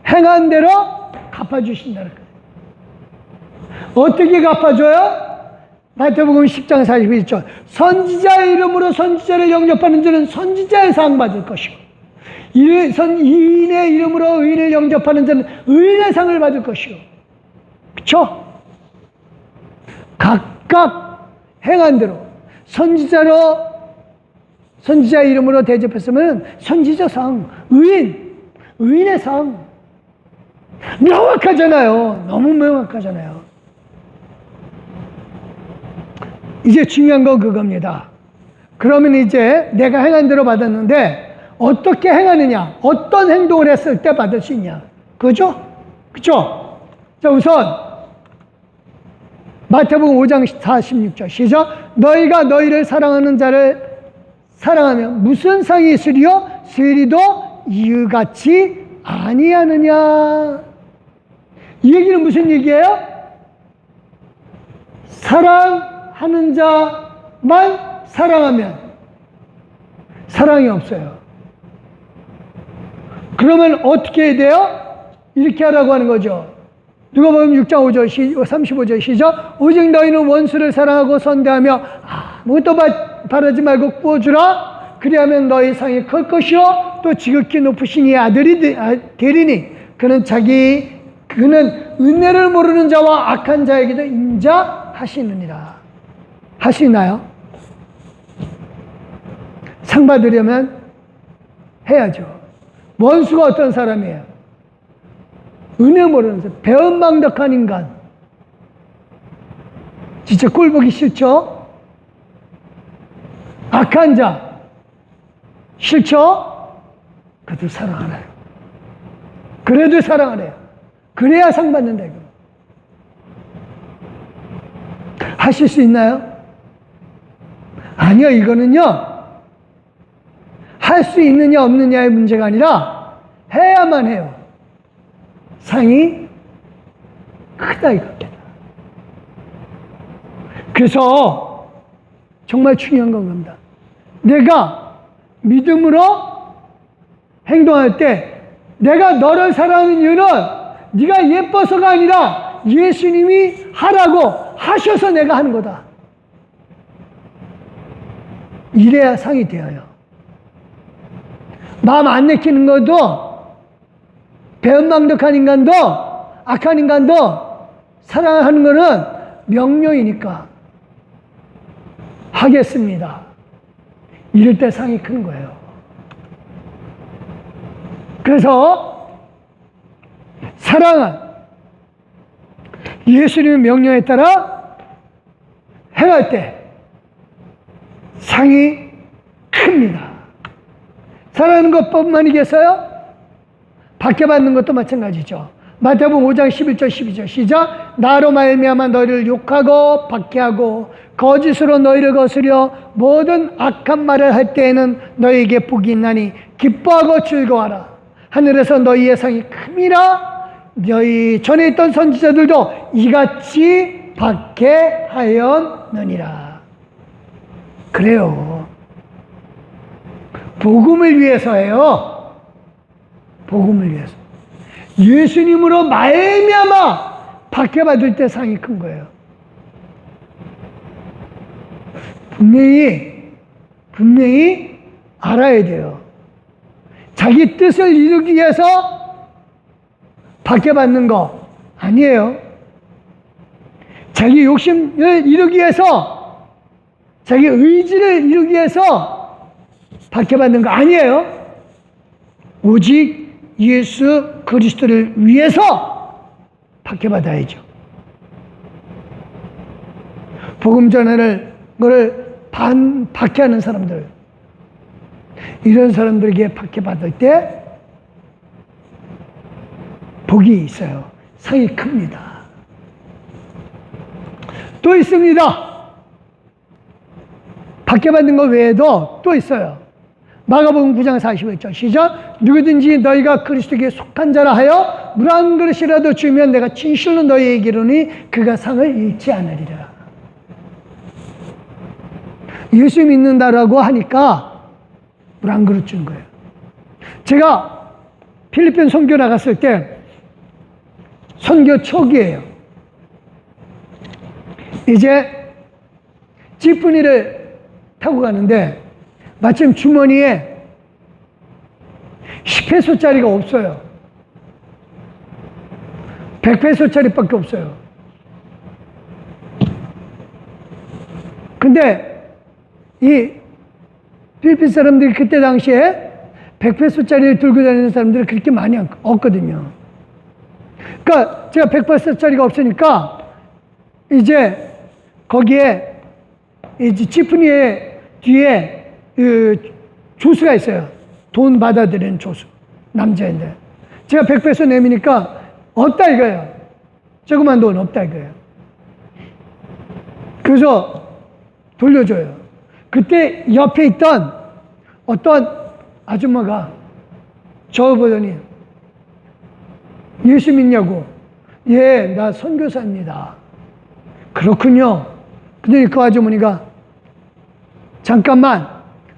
행한 대로 갚아주신다. 어떻게 갚아줘요? 마태복음 10장 41절, 선지자의 이름으로 선지자를 영접하는 자는 선지자의 상 받을 것이고, 의인의 이름으로 의인을 영접하는 자는 의인의 상을 받을 것이고. 그쵸? 각각 행한 대로 선지자의 이름으로 대접했으면 선지자 상, 의인의 상. 명확하잖아요. 너무 명확하잖아요. 이제 중요한 건 그겁니다. 그러면 이제 내가 행한 대로 받았는데 어떻게 행하느냐, 어떤 행동을 했을 때 받을 수 있냐, 그죠? 그죠? 자, 우선 마태복음 5장 46절 시작. 너희가 너희를 사랑하는 자를 사랑하면 무슨 상이 있으리요? 세리도 이같이 아니하느냐. 이 얘기는 무슨 얘기예요? 사랑하는 자만 사랑하면 사랑이 없어요. 그러면 어떻게 해야 돼요? 이렇게 하라고 하는 거죠. 누가복음 6장 5절 35절 시작. 오직 너희는 원수를 사랑하고 선대하며 아무것도 바라지 말고 구워주라. 그리하면 너희 상이 클 것이요 또 지극히 높으신 이 아들이 되리니 그는 은혜를 모르는 자와 악한 자에게도 인자하시느니라. 하시나요? 상 받으려면 해야죠. 원수가 어떤 사람이에요? 은혜 모르는 사람, 배은망덕한 인간. 진짜 꼴 보기 싫죠? 악한 자 싫죠? 그래도 사랑하래요. 그래도 사랑하래요. 그래야 상 받는다 이거. 하실 수 있나요? 아니요. 이거는요, 할 수 있느냐 없느냐의 문제가 아니라 해야만 해요. 상이 크다 이겁니다. 그래서 정말 중요한 건 겁니다. 내가 믿음으로 행동할 때 내가 너를 사랑하는 이유는 네가 예뻐서가 아니라 예수님이 하라고 하셔서 내가 하는 거다. 이래야 상이 되어요. 마음 안 내키는 것도, 배은망덕한 인간도, 악한 인간도 사랑하는 것은 명령이니까 하겠습니다. 이럴 때 상이 큰 거예요. 그래서 사랑은 예수님의 명령에 따라 행할 때 상이 큽니다. 사랑하는 것뿐만이겠어요? 박해받는 것도 마찬가지죠. 마태복음 5장 11절 12절 시작. 나로 말미암아 너희를 욕하고 박해하고 거짓으로 너희를 거스려 모든 악한 말을 할 때에는 너희에게 복이 있나니 기뻐하고 즐거워하라. 하늘에서 너희의 상이 큼이라. 너희 전에 있던 선지자들도 이같이 박해하였느니라. 그래요. 복음을 위해서예요. 복음을 위해서. 예수님으로 말미암아 박해받을 때 상이 큰 거예요. 분명히 알아야 돼요. 자기 뜻을 이루기 위해서 박해받는 거 아니에요. 자기 욕심을 이루기 위해서, 자기 의지를 이루기 위해서 박해받는 거 아니에요. 오직 예수 그리스도를 위해서 박해받아야죠. 복음 전하는 것을 박해하는 사람들, 이런 사람들에게 박해받을 때 복이 있어요. 상이 큽니다. 또 있습니다. 박해받는 것 외에도 또 있어요. 마가복음 9장 41절 시작. 누구든지 너희가 그리스도에게 속한 자라 하여 물 한 그릇이라도 주면 내가 진실로 너희에게 이르노니 그가 상을 잃지 않으리라. 예수 믿는다라고 하니까 물 한 그릇 주는 거예요. 제가 필리핀 선교 나갔을 때 선교 초기예요. 이제 지프니를 타고 가는데 마침 주머니에 10페소짜리가 없어요. 100페소짜리밖에 없어요. 근데 이 필리핀 사람들이 그때 당시에 100페소짜리를 들고 다니는 사람들이 그렇게 많이 없거든요. 그러니까 제가 100페소짜리가 없으니까 이제 거기에 이제 지프니의 뒤에 그 조수가 있어요. 돈 받아들이는 조수. 남자인데. 제가 100페소 내미니까 없다 이거예요. 조그만 돈 없다 이거예요. 그래서 돌려줘요. 그때 옆에 있던 어떤 아줌마가 저 보더니 예수 믿냐고. 예, 나 선교사입니다. 그렇군요. 그랬더니 그 아주머니가 잠깐만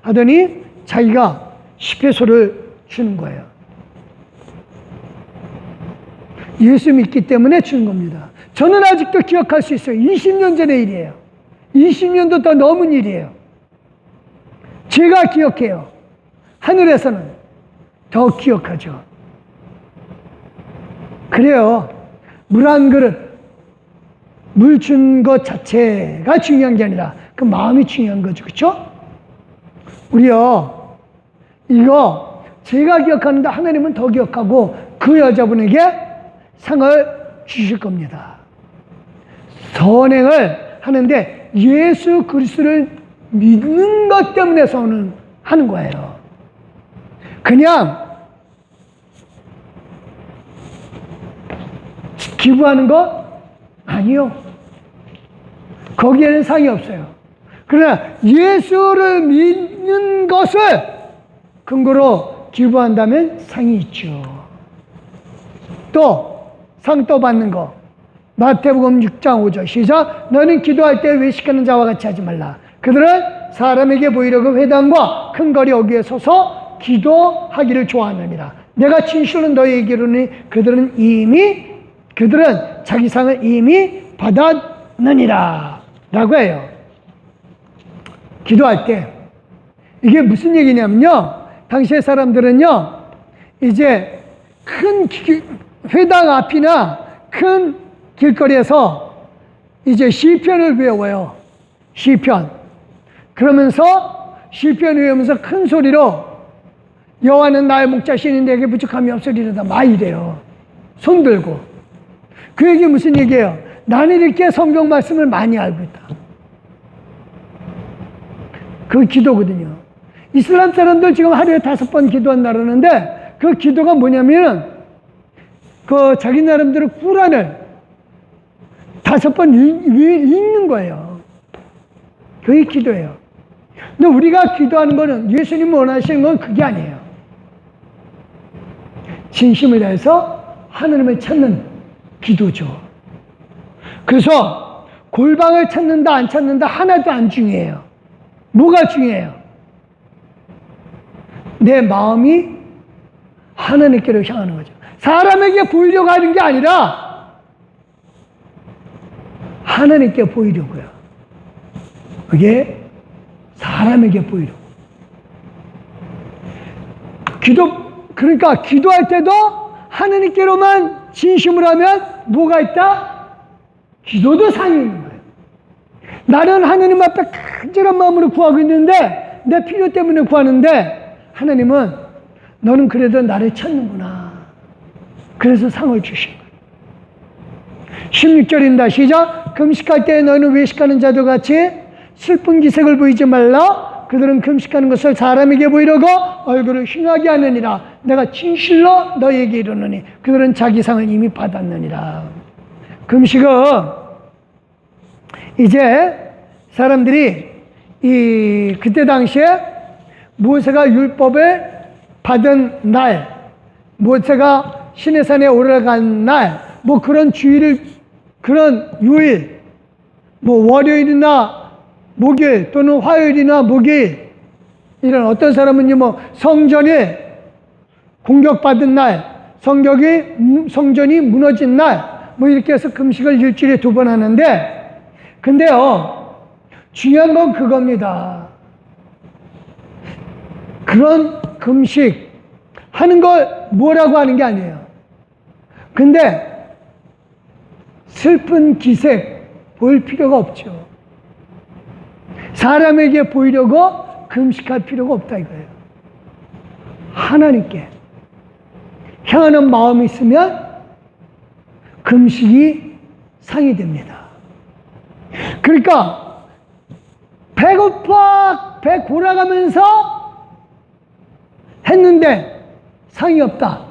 하더니 자기가 10페소를 주는 거예요. 예수 믿기 때문에 주는 겁니다. 저는 아직도 기억할 수 있어요. 20년 전의 일이에요. 20년도 더 넘은 일이에요. 제가 기억해요. 하늘에서는 더 기억하죠. 그래요. 물 한 그릇, 물 준 것 자체가 중요한 게 아니라 그 마음이 중요한 거죠. 그렇죠? 우리요, 이거 제가 기억하는데 하나님은 더 기억하고 그 여자분에게 상을 주실 겁니다. 선행을 하는데 예수 그리스도를 믿는 것 때문에 선언하는 거예요. 그냥 기부하는 거 아니요. 거기에는 상이 없어요. 그러나 예수를 믿는 것을 근거로 기부한다면 상이 있죠. 또 상 또 받는 거. 마태복음 6장 5절 시작. 너는 기도할 때 외식하는 자와 같이 하지 말라. 그들은 사람에게 보이려고 회당과 큰 거리 어귀에 서서 기도하기를 좋아하느니라. 내가 진실로 너희에게 이르노니 그들은 자기 상을 이미 받았느니라 라고 해요. 기도할 때 이게 무슨 얘기냐면요. 당시의 사람들은요, 이제 큰 회당 앞이나 큰 길거리에서 이제 시편을 외워요. 시편. 그러면서 시편 외우면서 큰 소리로 여호와는 나의 목자시니 내게 부족함이 없으리로다 막 이래요. 손 들고. 그 얘기 무슨 얘기예요? 나는 이렇게 성경 말씀을 많이 알고 있다. 그 기도거든요. 이슬람 사람들 지금 하루에 5번 기도한다는데 그 기도가 뭐냐면 그 자기 나름대로 꾸란을 5번 읽는 거예요. 그게 기도예요. 근데 우리가 기도하는 거는 예수님 원하시는 건 그게 아니에요. 진심을 다해서 하나님을 찾는 기도죠. 그래서 골방을 찾는다 안 찾는다 하나도 안 중요해요. 뭐가 중요해요? 내 마음이 하나님께로 향하는 거죠. 사람에게 보이려고 하는 게 아니라 하나님께 보이려고요. 그게 사람에게 보이려고. 그러니까 기도할 때도 하나님께로만 진심으로 하면 뭐가 있다? 기도도 상이 있는 거예요. 나는 하나님 앞에 간절한 마음으로 구하고 있는데 내 필요 때문에 구하는데 하나님은 너는 그래도 나를 찾는구나. 그래서 상을 주신 거예요. 16절입니다. 시작. 금식할 때 너는 외식하는 자들 같이 슬픈 기색을 보이지 말라. 그들은 금식하는 것을 사람에게 보이려고 얼굴을 흉하게 하느니라. 내가 진실로 너에게 이르노니 그들은 자기 상을 이미 받았느니라. 금식은 이제 사람들이 그때 당시에 모세가 율법을 받은 날, 모세가 시내산에 올라간 날, 뭐 그런 주일을, 그런 요일, 뭐 월요일이나 목요일 또는 화요일이나 목요일, 이런 어떤 사람은요, 뭐 성전이 공격받은 날, 성전이 무너진 날, 뭐 이렇게 해서 금식을 일주일에 2번 하는데, 근데요, 중요한 건 그겁니다. 그런 금식 하는 걸 뭐라고 하는 게 아니에요. 근데 슬픈 기색 보일 필요가 없죠. 사람에게 보이려고 금식할 필요가 없다 이거예요. 하나님께 향하는 마음이 있으면 금식이 상이 됩니다. 그러니까 배고파 배 골아가면서 했는데 상이 없다.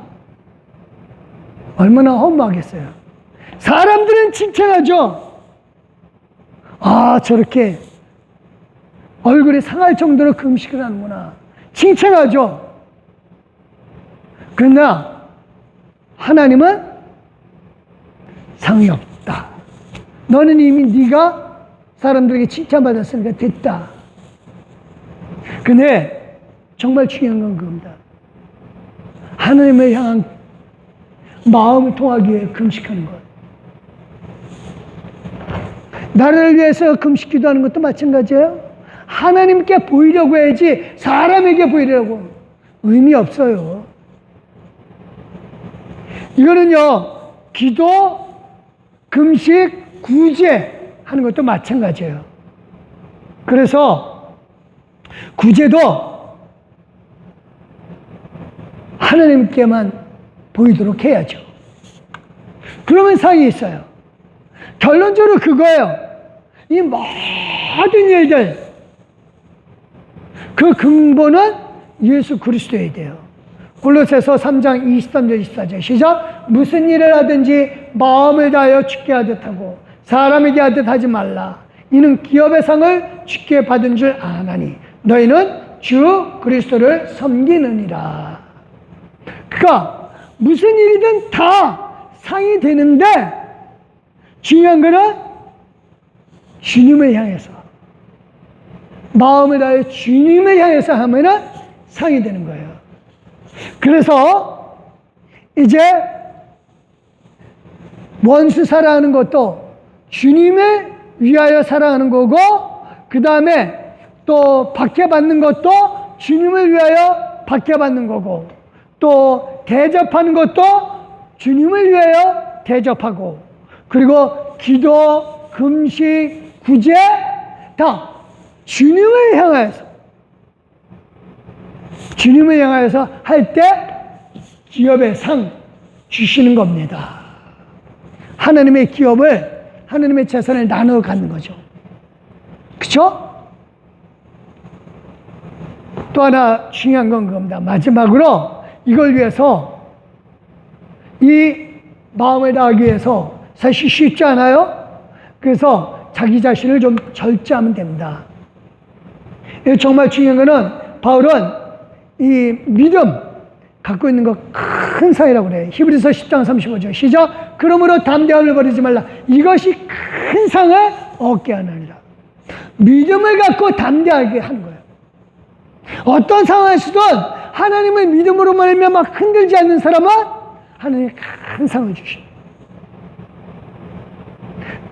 얼마나 허무하겠어요. 사람들은 칭찬하죠. 아, 저렇게 얼굴이 상할 정도로 금식을 하는구나. 칭찬하죠. 그러나 하나님은 상이 없다. 너는 이미 네가 사람들에게 칭찬받았으니까 됐다. 근데 정말 중요한 건 그겁니다. 하나님을 향한 마음을 통하기 위해 금식하는 것. 나라를 위해서 금식 기도하는 것도 마찬가지예요. 하나님께 보이려고 해야지 사람에게 보이려고 의미 없어요. 이거는요, 기도, 금식, 구제 하는 것도 마찬가지예요. 그래서 구제도 하나님께만 보이도록 해야죠. 그러면 상이 있어요. 결론적으로 그거예요. 이 모든 일들, 그 근본은 예수 그리스도여야 돼요. 골로새서 3장 23절 24절 시작. 무슨 일을 하든지 마음을 다하여 주께 하듯 하고 사람에게 하듯 하지 말라. 이는 기업의 상을 주께 받은 줄 아나니 너희는 주 그리스도를 섬기느니라. 그러니까 무슨 일이든 다 상이 되는데 중요한 거는 주님을 향해서 마음을 다해 주님을 향해서 하면은 상이 되는 거예요. 그래서 이제 원수 사랑하는 것도 주님을 위하여 사랑하는 거고, 그 다음에 또 박해받는 것도 주님을 위하여 박해받는 거고, 또 대접하는 것도 주님을 위하여 대접하고, 그리고 기도, 금식, 구제 다 주님을 향하여서 할 때 기업의 상 주시는 겁니다. 하나님의 기업을, 하나님의 재산을 나눠 갖는 거죠. 그렇죠? 또 하나 중요한 건 그겁니다. 마지막으로 이걸 위해서, 이 마음을 다하기 위해서 사실 쉽지 않아요? 그래서 자기 자신을 좀 절제하면 됩니다. 정말 중요한 거는, 바울은 이 믿음 갖고 있는 거 큰 상이라고 그래요. 히브리서 10장 35절 시작. 그러므로 담대함을 버리지 말라. 이것이 큰 상을 얻게 하느니라. 믿음을 갖고 담대하게 하는 거예요. 어떤 상황에서든 하나님의 믿음으로 말하면 막 흔들지 않는 사람은 하나님이 큰 상을 주십니다.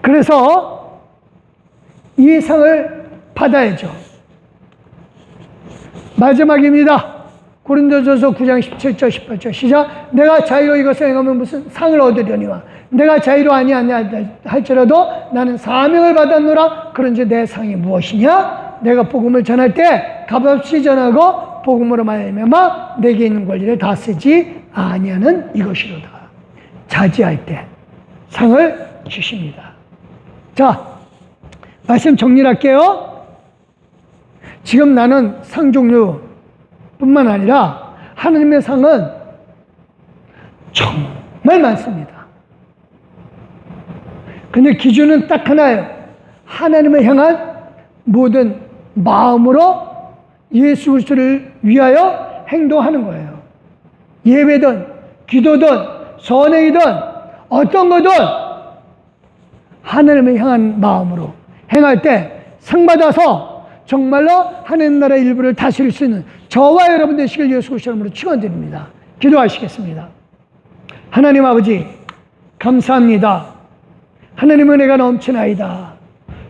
그래서 이 상을 받아야죠. 마지막입니다. 고린도전서 9장 17절 18절 시작. 내가 자유로 이것을 행하면 무슨 상을 얻으려니와 내가 자유로 아니하냐 할지라도 나는 사명을 받았노라. 그런지 내 상이 무엇이냐? 내가 복음을 전할 때 값없이 전하고 복음으로 말미암아 내게 있는 권리를 다 쓰지 아니하는 이것이로다. 자지할 때 상을 주십니다. 자, 말씀 정리할게요. 지금 나는 상 종류 뿐만 아니라 하나님의 상은 정말 많습니다. 근데 기준은 딱 하나예요. 하나님을 향한 모든 마음으로 예수 그리스도를 위하여 행동하는 거예요. 예배든 기도든 선행이든 어떤 거든 하나님을 향한 마음으로 행할 때 상 받아서 정말로 하나님 나라의 일부를 다스릴 수 있는 저와 여러분 되시길 예수 그리스도 이름으로 축원드립니다. 기도하시겠습니다. 하나님 아버지 감사합니다. 하나님의 은혜가 넘치나이다.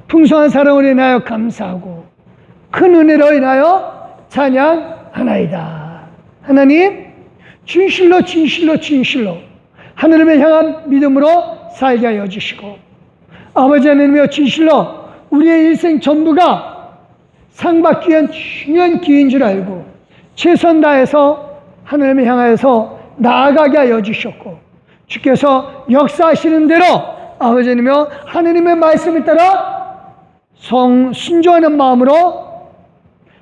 풍성한 사랑을 인하여 감사하고 큰 은혜로 인하여 찬양하나이다. 하나님 진실로 하나님을 향한 믿음으로 살게 하여 주시고, 아버지 하나님이여 진실로 우리의 일생 전부가 상 받기 위한 중요한 기회인 줄 알고 최선 다해서 하나님을 향하여서 나아가게 하여 주셨고, 주께서 역사하시는 대로 아버지 하나님이여 하나님의 말씀을 따라 순종하는 마음으로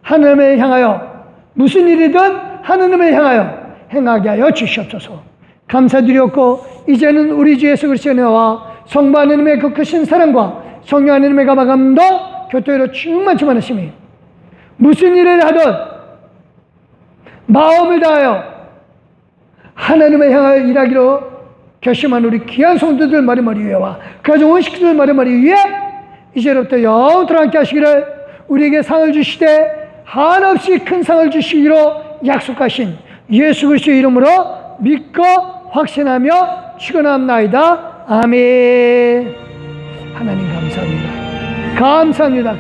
하나님을 향하여 무슨 일이든 하나님을 향하여 행하게 하여 주시옵소서. 감사드렸고, 이제는 우리 주 예수 그리스도의 은혜와 성부 하나님의 그 크신 사랑과 성령 하나님의 감화감도 교토로 충만치 많으심이 무슨 일을 하든 마음을 다하여 하나님을 향하여 일하기로 결심한 우리 귀한 성도들 머리 위에와 가정 원식들 머리 위에 이제부터 영원토록 함께 하시기를 우리에게 상을 주시되 한없이 큰 상을 주시기로 약속하신 예수 그리스도의 이름으로 믿고 확신하며 축원합나이다. 아멘. 하나님 감사합니다. 감사합니다.